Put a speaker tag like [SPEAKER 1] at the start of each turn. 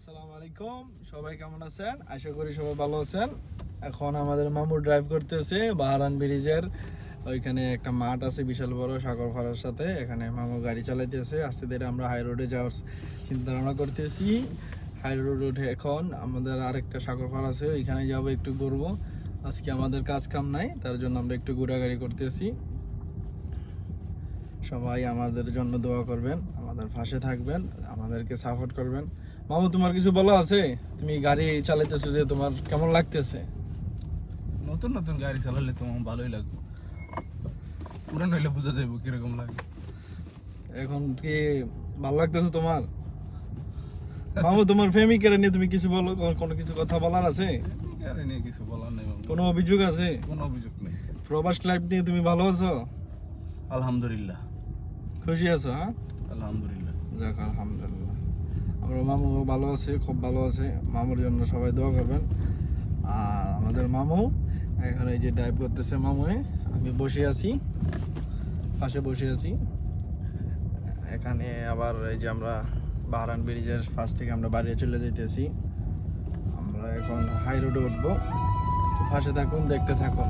[SPEAKER 1] আসসালামু আলাইকুম, সবাই কেমন আছেন? আশা করি সবাই ভালো আছেন। এখন আমাদের মামু ড্রাইভ করতেছে বাহারান ব্রিজের ওইখানে একটা মাঠ আছে বিশাল বড় সাগর ফাড়ার সাথে। এখানে মামু গাড়ি চালাইতেছে আস্তে ধীরে। আমরা হাই রোডে যাওয়ার চিন্তা ভাবনা করতেছি। হাই রোড উঠে এখন আমাদের আরেকটা সাগর ফাড় আছে, ওইখানে যাবো, একটু ঘুরবো। আজকে আমাদের কাজ কাম নাই, তার জন্য আমরা একটু ঘোরাঘুরি করতেছি। সবাই আমাদের জন্য দোয়া করবেন, আমাদের পাশে থাকবেন, আমাদেরকে সাপোর্ট করবেন। মামু, তোমার কিছু বলা আছে? তুমি গাড়ি চালাইতেছো যে, তোমার কেমন লাগতেছে?
[SPEAKER 2] নতুন নতুন গাড়ি চালালে তোমার ভালোই লাগবে, পুরান হইলে বোঝা যাবে কিরকম লাগে।
[SPEAKER 1] এখন কি ভালো লাগতেছে তোমার? মামু, তোমার প্রেমিকার নিয়ে তুমি কিছু বলো, কোনো কিছু কথা বলার আছে?
[SPEAKER 2] গাড়ি নিয়ে কিছু বলার নেই মামু।
[SPEAKER 1] কোনো অভিযোগ আছে?
[SPEAKER 2] কোনো অভিযোগ নেই।
[SPEAKER 1] প্রবাস লাইফ নিয়ে তুমি ভালো আছো?
[SPEAKER 2] আলহামদুলিল্লাহ।
[SPEAKER 1] খুশি আছো? হ্যাঁ,
[SPEAKER 2] আলহামদুলিল্লাহ।
[SPEAKER 1] যাক আলহামদুলিল্লাহ। আমরা মামু ভালো আছে, খুব ভালো আছে। মামুর জন্য সবাই দোয়া করবেন। আর আমাদের মামু এখন এই যে ড্রাইভ করতেছে মামুয়ে, আমি বসে আছি, পাশে বসে আছি। এখানে আবার এই যে আমরা বাহারান ব্রিজের পাশ থেকে আমরা বাড়ি চলে যাইতেছি। আমরা এখন হাই রোডে উঠবো, তো পাশে থাকুন, দেখতে থাকুন।